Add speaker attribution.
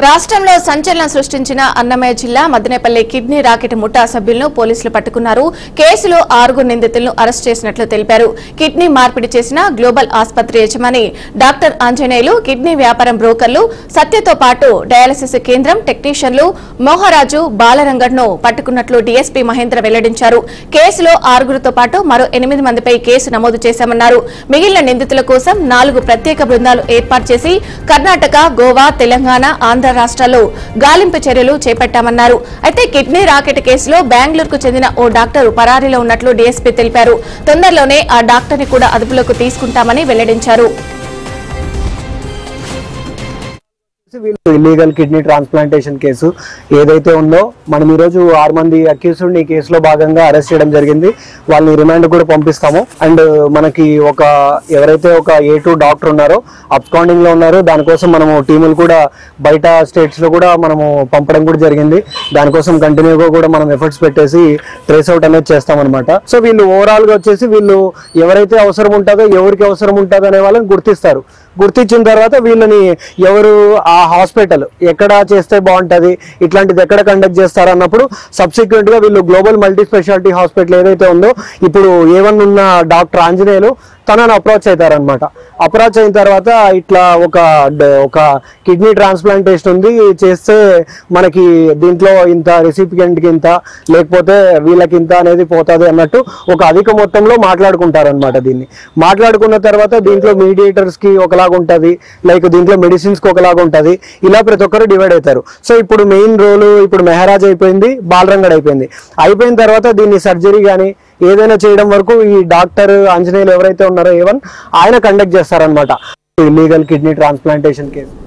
Speaker 1: రాష్ట్రంలో సంచలనం సృష్టించిన అన్నమయ్య జిల్లా మదనపల్లి కిడ్నీ రాకెట్ ముఠా సభ్యులను పోలీసులు పట్టుకున్నారు. కేసులో 6 నిందితులను అరెస్ట్ చేసినట్లు తెలిపారు. కిడ్నీ మార్పిడి చేసిన గ్లోబల్ ఆసుపత్రి యజమాని డాక్టర్ ఆంజనేయులు, కిడ్నీ వ్యాపారం బ్రోకర్లు సత్యతో పాటు డయాలసిస్ కేంద్రం టెక్నీషియన్లు మోహరాజు, బాలరంగడ్ను పట్టుకున్నట్లు డీఎస్పీ మహేంద్ర వెల్లడించారు. కేసులో 6తో పాటు మరో 8 మందిపై కేసు నమోదు చేశామన్నారు. మిగిలిన నిందితుల కోసం 4 ప్రత్యేక బృందాలు ఏర్పాటు చేసి కర్ణాటక, గోవా, తెలంగాణ, ఆంధ్ర రాష్ట్రాల్లో గాలింపు చర్యలు చేపట్టామన్నారు. అయితే కిడ్నీ రాకెట్ కేసులో బెంగళూరుకు చెందిన ఓ డాక్టర్ పరారీలో ఉన్నట్లు డీఎస్పీ తెలిపారు. తొందరలోనే ఆ డాక్టర్ ని కూడా అదుపులోకి తీసుకుంటామని వెల్లడించారు.
Speaker 2: ఇల్లీగల్ కిడ్నీ ట్రాన్స్ప్లాంటేషన్ కేసు ఏదైతే ఉందో మనం ఈ రోజు 6 మంది అక్యూజ్డ్ ఈ కేసులో భాగంగా అరెస్ట్ చేయడం జరిగింది. వాళ్ళని రిమాండ్ కూడా పంపిస్తాము. అండ్ మనకి ఎవరైతే ఒక A2 డాక్టర్ ఉన్నారో అబ్స్కాండింగ్ లో ఉన్నారో దానికోసం మనము టీములు కూడా బయట స్టేట్స్ లో కూడా మనము పంపడం కూడా జరిగింది. దానికోసం కంటిన్యూగా కూడా మనం ఎఫర్ట్స్ పెట్టేసి ట్రేస్ అవుట్ అనేది చేస్తామన్నమాట. సో వీళ్ళు ఓవరాల్ గా వచ్చేసి వీళ్ళు ఎవరైతే అవసరం ఉంటుందో, ఎవరికి అవసరం ఉంటుందో అనే వాళ్ళని గుర్తిస్తారు. గుర్తించిన తర్వాత వీళ్ళని ఎవరు ఆ హాస్పిటల్ ఎక్కడ చేస్తే బాగుంటుంది, ఇట్లాంటిది ఎక్కడ కండక్ట్ చేస్తారు అన్నప్పుడు సబ్సిక్వెంట్ గా వీళ్ళు గ్లోబల్ మల్టీ స్పెషాలిటీ హాస్పిటల్ ఏదైతే ఉందో ఇప్పుడు A1 ఉన్న డాక్టర్ ఆంజనేయులు తనను అప్రోచ్ అవుతారనమాట. అప్రోచ్ అయిన తర్వాత ఇట్లా ఒక కిడ్నీ ట్రాన్స్ప్లాంటేషన్ ఉంది, చేస్తే మనకి దీంట్లో ఇంత రెసిపియెంట్కి ఇంత, లేకపోతే వీళ్ళకి ఇంత అనేది పోతుంది అన్నట్టు ఒక అధిక మొత్తంలో మాట్లాడుకుంటారనమాట. దీన్ని మాట్లాడుకున్న తర్వాత దీంట్లో మీడియేటర్స్కి ఒకలాగా ఉంటుంది, లైక్ దీంట్లో మెడిసిన్స్కి ఒకలాగా ఉంటుంది. ఇలా ప్రతి ఒక్కరు డివైడ్ అవుతారు. సో ఇప్పుడు మెయిన్ రోలు ఇప్పుడు మెహరాజ్ అయిపోయింది, బాలరంగడ్ అయిపోయింది. అయిపోయిన తర్వాత దీన్ని సర్జరీ కానీ ఏదైనా చేయడం వరకు ఈ డాక్టర్ ఆంజనేయులు ఎవరైతే ఉన్నారో A1 ఆయన కండక్ట్ చేస్తారనమాట. Illegal kidney transplantation case